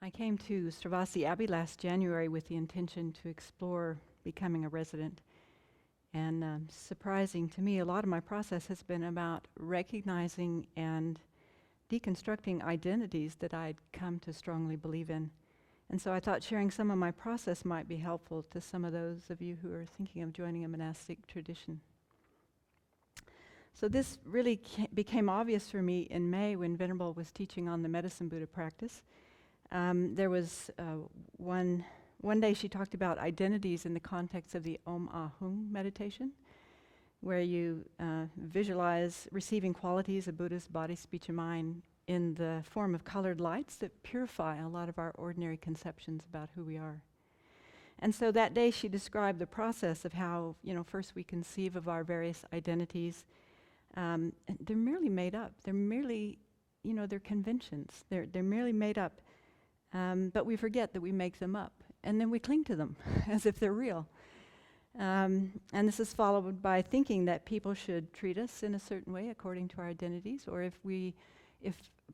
I came to Sravasti Abbey last January with the intention to explore becoming a resident. And surprising to me, a lot of my process has been about recognizing and deconstructing identities that I'd come to strongly believe in. And so I thought sharing some of my process might be helpful to some of those of you who are thinking of joining a monastic tradition. So this really became obvious for me in May when Venerable was teaching on the Medicine Buddha practice. There was one day she talked about identities in the context of the Om Ahung meditation, where you visualize receiving qualities of Buddha's body, speech, and mind in the form of colored lights that purify a lot of our ordinary conceptions about who we are. And so that day she described the process of how, first we conceive of our various identities. They're merely made up. They're merely, they're conventions. They're merely made up. But we forget that we make them up. And then we cling to them as if they're real. And this is followed by thinking that people should treat us in a certain way according to our identities, or if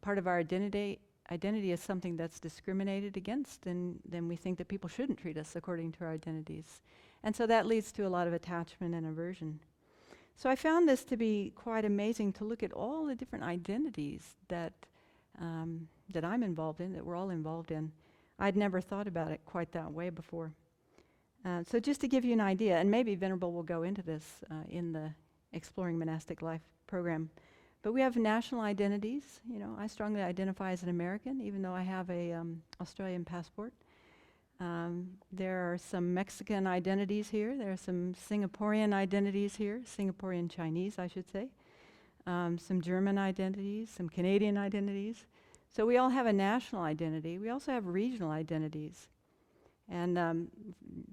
part of our identity is something that's discriminated against, then we think that people shouldn't treat us according to our identities. And so that leads to a lot of attachment and aversion. So I found this to be quite amazing to look at all the different identities that I'm involved in, that we're all involved in. I'd never thought about it quite that way before. So just to give you an idea, and maybe Venerable will go into this in the Exploring Monastic Life program, but we have national identities. I strongly identify as an American, even though I have a Australian passport. There are some Mexican identities here. There are some Singaporean identities here, Singaporean Chinese, I should say. Some German identities, some Canadian identities. So we all have a national identity. We also have regional identities. And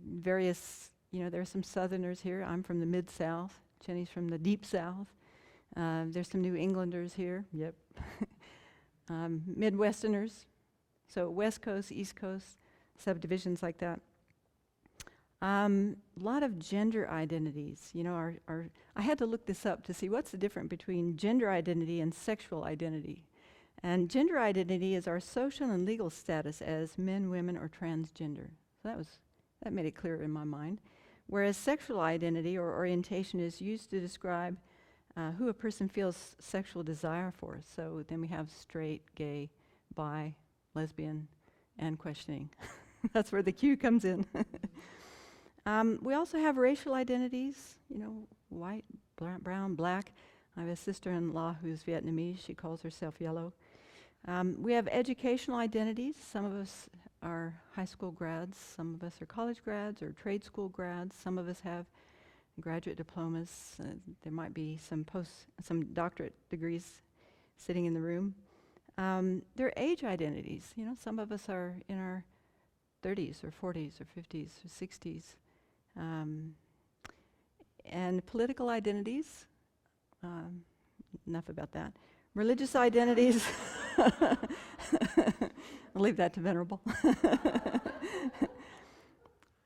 various, there are some Southerners here. I'm from the Mid-South. Jenny's from the Deep South. There's some New Englanders here. Yep. Midwesterners. So West Coast, East Coast, subdivisions like that. A lot of gender identities. I had to look this up to see what's the difference between gender identity and sexual identity. And gender identity is our social and legal status as men, women, or transgender. So that made it clear in my mind. Whereas sexual identity or orientation is used to describe who a person feels sexual desire for. So then we have straight, gay, bi, lesbian, and questioning. That's where the Q comes in. We also have racial identities, white, brown, black. I have a sister-in-law who's Vietnamese. She calls herself yellow. We have educational identities. Some of us are high school grads. Some of us are college grads or trade school grads. Some of us have graduate diplomas. There might be some doctorate degrees sitting in the room. There are age identities. Some of us are in our 30s or 40s or 50s or 60s. And political identities. Enough about that. Religious identities. I'll leave that to Venerable.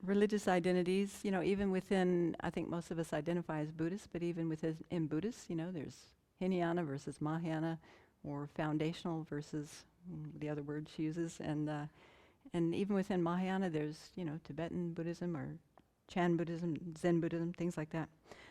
Religious identities, even within, I think most of us identify as Buddhists, but even within Buddhists, there's Hinayana versus Mahayana, or foundational versus the other word she uses, and even within Mahayana, there's Tibetan Buddhism or Chan Buddhism, Zen Buddhism, things like that.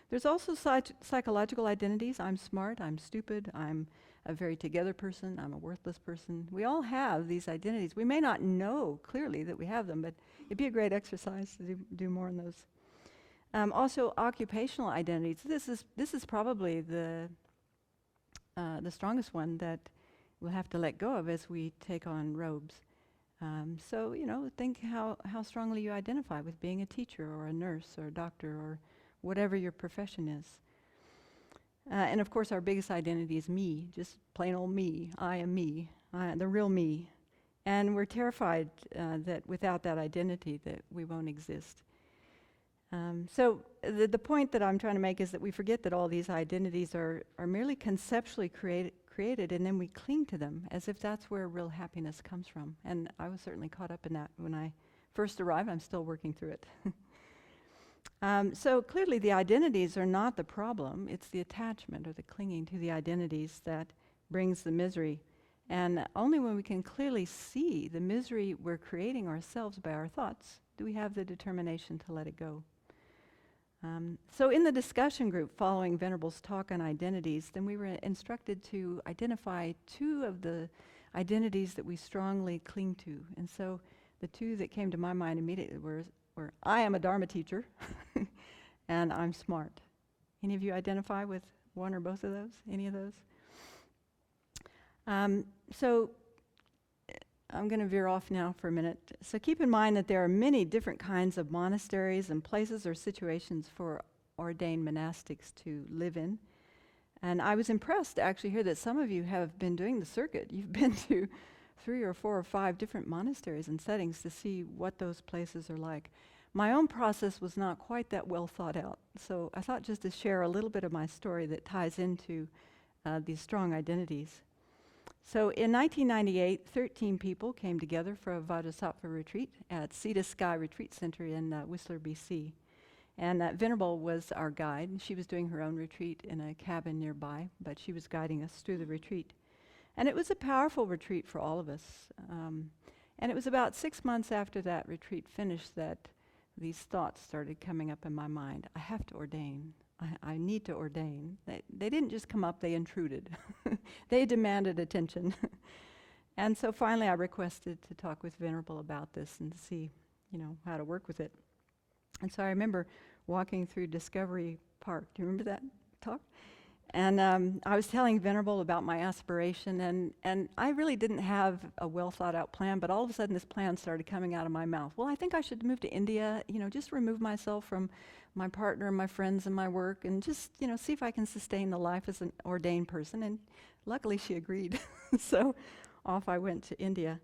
There's also psychological identities. I'm smart, I'm stupid, I'm a very together person, I'm a worthless person. We all have these identities. We may not know clearly that we have them, but it'd be a great exercise to do more on those. Also, occupational identities. This is probably the strongest one that we'll have to let go of as we take on robes. So, think how strongly you identify with being a teacher or a nurse or a doctor or whatever your profession is. And of course, our biggest identity is me, just plain old me. I am me, the real me. And we're terrified that without that identity that we won't exist. So the point that I'm trying to make is that we forget that all these identities are merely conceptually created, and then we cling to them as if that's where real happiness comes from. And I was certainly caught up in that when I first arrived. I'm still working through it. So clearly the identities are not the problem. It's the attachment or the clinging to the identities that brings the misery. And only when we can clearly see the misery we're creating ourselves by our thoughts do we have the determination to let it go. So in the discussion group following Venerable's talk on identities, then we were instructed to identify 2 of the identities that we strongly cling to. And so the 2 that came to my mind immediately were I am a Dharma teacher and I'm smart. Any of you identify with one or both of those? Any of those? So I'm going to veer off now for a minute. So keep in mind that there are many different kinds of monasteries and places or situations for ordained monastics to live in. And I was impressed to actually hear that some of you have been doing the circuit. You've been to 3 or 4 or 5 different monasteries and settings to see what those places are like. My own process was not quite that well thought out. So I thought just to share a little bit of my story that ties into these strong identities. So in 1998, 13 people came together for a Vajrasattva retreat at Sea to Sky Retreat Center in Whistler, BC. And Venerable was our guide. And she was doing her own retreat in a cabin nearby, but she was guiding us through the retreat. And it was a powerful retreat for all of us. And it was about 6 months after that retreat finished that these thoughts started coming up in my mind. I have to ordain. I need to ordain. They didn't just come up, they intruded. They demanded attention. And so finally I requested to talk with Venerable about this and see, how to work with it. And so I remember walking through Discovery Park. Do you remember that talk? And I was telling Venerable about my aspiration, and I really didn't have a well thought out plan, but all of a sudden this plan started coming out of my mouth. Well, I think I should move to India, just remove myself from my partner and my friends and my work, and just, see if I can sustain the life as an ordained person. And luckily she agreed. So off I went to India.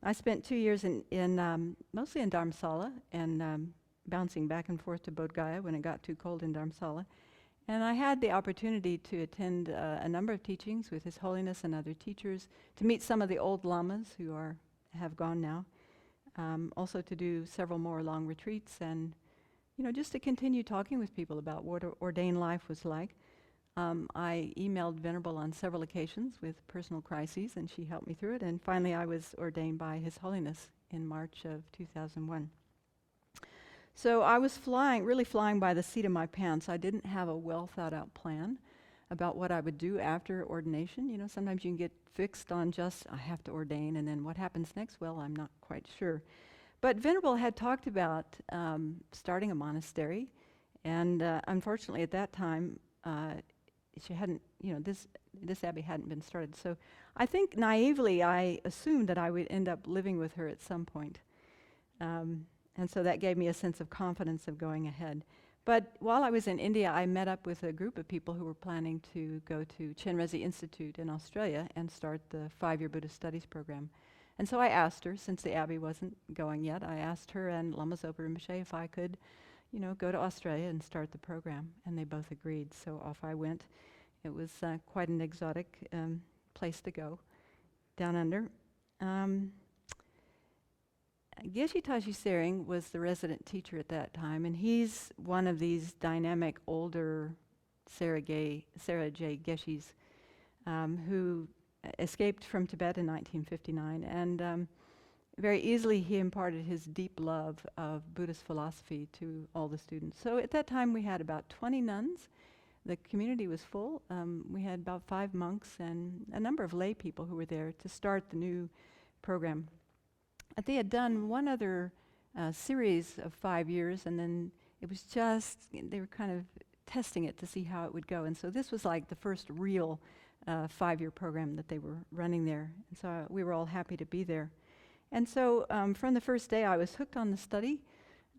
I spent 2 years in mostly in Dharamsala, and bouncing back and forth to Bodh Gaya when it got too cold in Dharamsala. And I had the opportunity to attend a number of teachings with His Holiness and other teachers, to meet some of the old lamas who have gone now, also to do several more long retreats, and just to continue talking with people about what ordained life was like. I emailed Venerable on several occasions with personal crises, and she helped me through it. And finally, I was ordained by His Holiness in March of 2001. So I was really flying by the seat of my pants. I didn't have a well thought out plan about what I would do after ordination. Sometimes you can get fixed on just, I have to ordain, and then what happens next? Well, I'm not quite sure. But Venerable had talked about starting a monastery, and unfortunately at that time, she hadn't, this abbey hadn't been started. So I think naively I assumed that I would end up living with her at some point. And so that gave me a sense of confidence of going ahead. But while I was in India, I met up with a group of people who were planning to go to Chenrezig Institute in Australia and start the 5-year Buddhist Studies program. And so I asked her, since the Abbey wasn't going yet, I asked her and Lama Zopa Rinpoche if I could, go to Australia and start the program. And they both agreed, so off I went. It was quite an exotic place to go, down under. Geshe Tashi Tsering was the resident teacher at that time, and he's one of these dynamic older Sarah J. Geshes who escaped from Tibet in 1959, and very easily he imparted his deep love of Buddhist philosophy to all the students. So at that time we had about 20 nuns. The community was full. We had about 5 monks and a number of lay people who were there to start the new program. They had done one other series of 5 years, and then it was just, they were kind of testing it to see how it would go. And so this was like the first real 5-year program that they were running there. And so we were all happy to be there. And so from the first day, I was hooked on the study.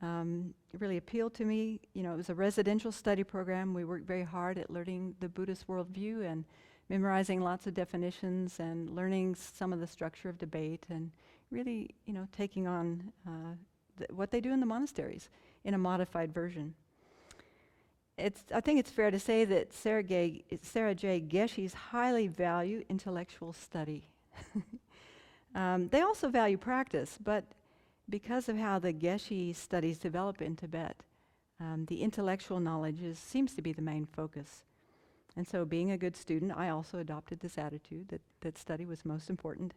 It really appealed to me. It was a residential study program. We worked very hard at learning the Buddhist worldview and memorizing lots of definitions and learning some of the structure of debate, and really, taking on what they do in the monasteries in a modified version. I think it's fair to say that Sarah J. Geshes highly value intellectual study. They also value practice, but because of how the Geshe studies develop in Tibet, the intellectual knowledge seems to be the main focus. And so being a good student, I also adopted this attitude that study was most important.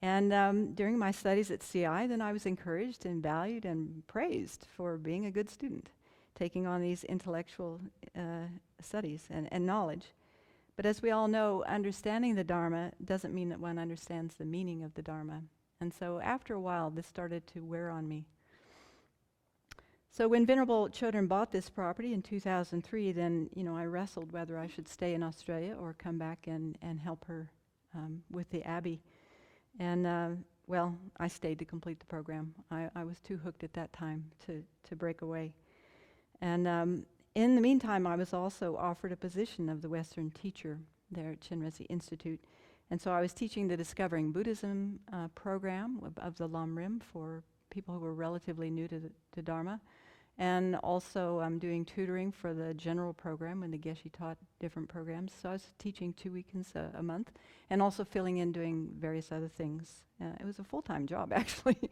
And during my studies at CI, then I was encouraged and valued and praised for being a good student, taking on these intellectual studies and knowledge. But as we all know, understanding the Dharma doesn't mean that one understands the meaning of the Dharma. And so after a while, this started to wear on me. So when Venerable Chodron bought this property in 2003, then I wrestled whether I should stay in Australia or come back and help her with the Abbey. And well, I stayed to complete the program. I was too hooked at that time to break away. And in the meantime, I was also offered a position of the Western teacher there at Chenrezig Institute. And so I was teaching the Discovering Buddhism program of the Lamrim for people who were relatively new to Dharma. And also I'm doing tutoring for the general program when the Geshe taught different programs. So I was teaching 2 weekends a month and also filling in doing various other things. It was a full-time job actually.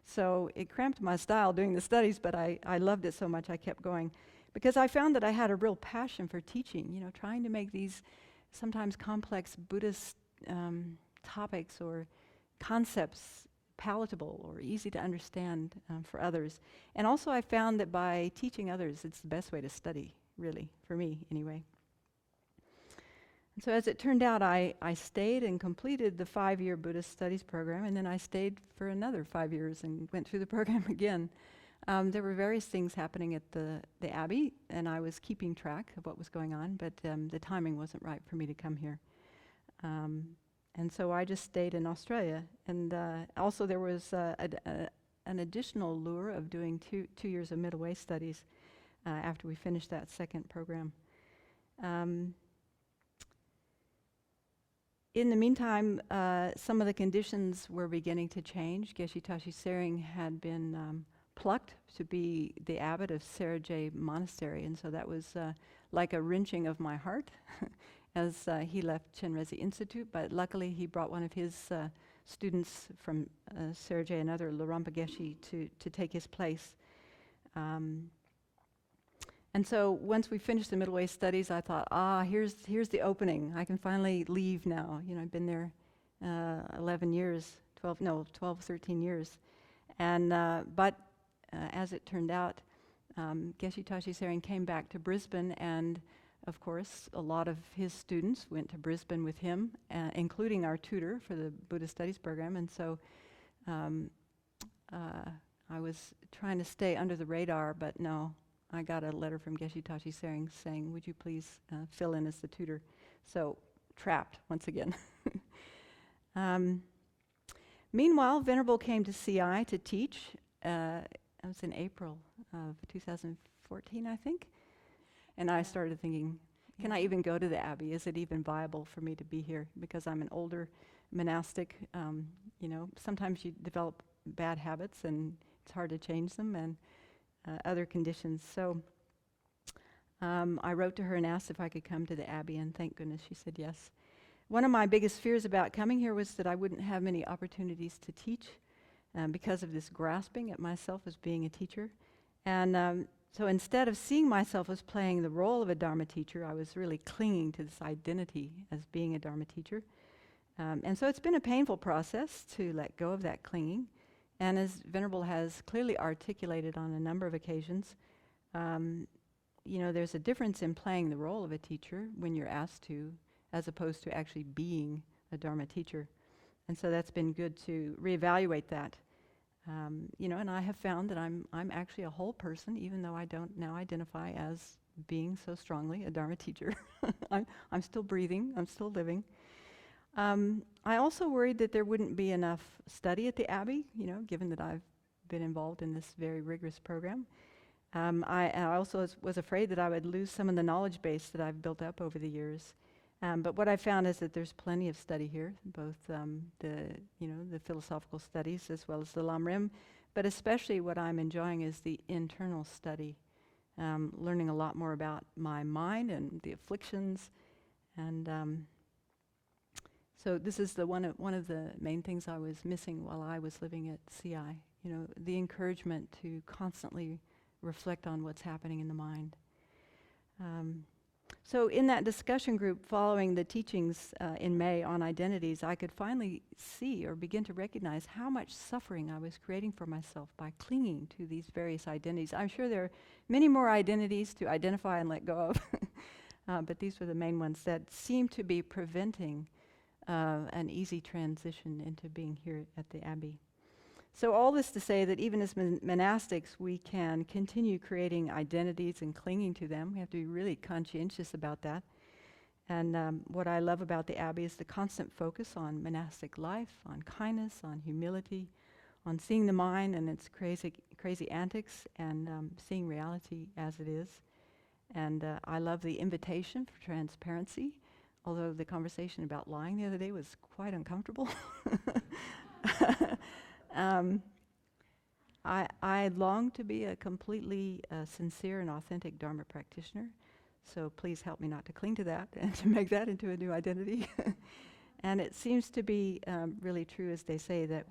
So it cramped my style doing the studies, but I loved it so much I kept going. Because I found that I had a real passion for teaching, trying to make these sometimes complex Buddhist topics or concepts palatable or easy to understand for others. And also I found that by teaching others, it's the best way to study, really, for me anyway. And so as it turned out, I stayed and completed the 5-year Buddhist studies program, and then I stayed for another 5 years and went through the program again. There were various things happening at the Abbey, and I was keeping track of what was going on, but the timing wasn't right for me to come here. And so I just stayed in Australia. And also there was an additional lure of doing two years of middle way studies after we finished that second program. In the meantime, some of the conditions were beginning to change. Geshe Tashi Tsering had been plucked to be the abbot of Serajay Monastery, and so that was like a wrenching of my heart as he left Chenrezig Institute, but luckily he brought one of his students from Serajay, another Larampa Geshe, to take his place. And so once we finished the middle way studies, I thought, here's the opening. I can finally leave now. I've been there 11 years, 12, 13 years. And but as it turned out, Geshe Tashi Tsering came back to Brisbane, and of course, a lot of his students went to Brisbane with him, including our tutor for the Buddhist Studies program. And so I was trying to stay under the radar, but no, I got a letter from Geshe Tashi Tsering saying, would you please fill in as the tutor? So, trapped once again. Meanwhile, Venerable came to CI to teach. It was in April of 2014, I think. And I started thinking, can I even go to the Abbey? Is it even viable for me to be here? Because I'm an older monastic, sometimes you develop bad habits and it's hard to change them, and other conditions. So I wrote to her and asked if I could come to the Abbey, and thank goodness she said yes. One of my biggest fears about coming here was that I wouldn't have many opportunities to teach because of this grasping at myself as being a teacher. And so instead of seeing myself as playing the role of a Dharma teacher, I was really clinging to this identity as being a Dharma teacher. And so it's been a painful process to let go of that clinging. And as Venerable has clearly articulated on a number of occasions, there's a difference in playing the role of a teacher when you're asked to, as opposed to actually being a Dharma teacher. And so that's been good to reevaluate that. And I have found that I'm actually a whole person, even though I don't now identify as being so strongly a Dharma teacher. I'm still breathing, I'm still living. I also worried that there wouldn't be enough study at the Abbey, given that I've been involved in this very rigorous program. I also was afraid that I would lose some of the knowledge base that I've built up over the years. But what I found is that there's plenty of study here, both the philosophical studies as well as the Lamrim, but especially what I'm enjoying is the internal study, learning a lot more about my mind and the afflictions, and so this is one of the main things I was missing while I was living at CI. The encouragement to constantly reflect on what's happening in the mind. So in that discussion group following the teachings in May on identities, I could finally see or begin to recognize how much suffering I was creating for myself by clinging to these various identities. I'm sure there are many more identities to identify and let go of, but these were the main ones that seem to be preventing an easy transition into being here at the Abbey. So all this to say that even as monastics, we can continue creating identities and clinging to them. We have to be really conscientious about that. And what I love about the Abbey is the constant focus on monastic life, on kindness, on humility, on seeing the mind and its crazy antics, and seeing reality as it is. And I love the invitation for transparency, although the conversation about lying the other day was quite uncomfortable. I long to be a completely sincere and authentic Dharma practitioner, so please help me not to cling to that and to make that into a new identity. And it seems to be really true, as they say, that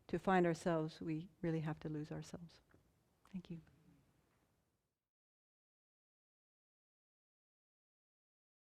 to find ourselves, we really have to lose ourselves. Thank you.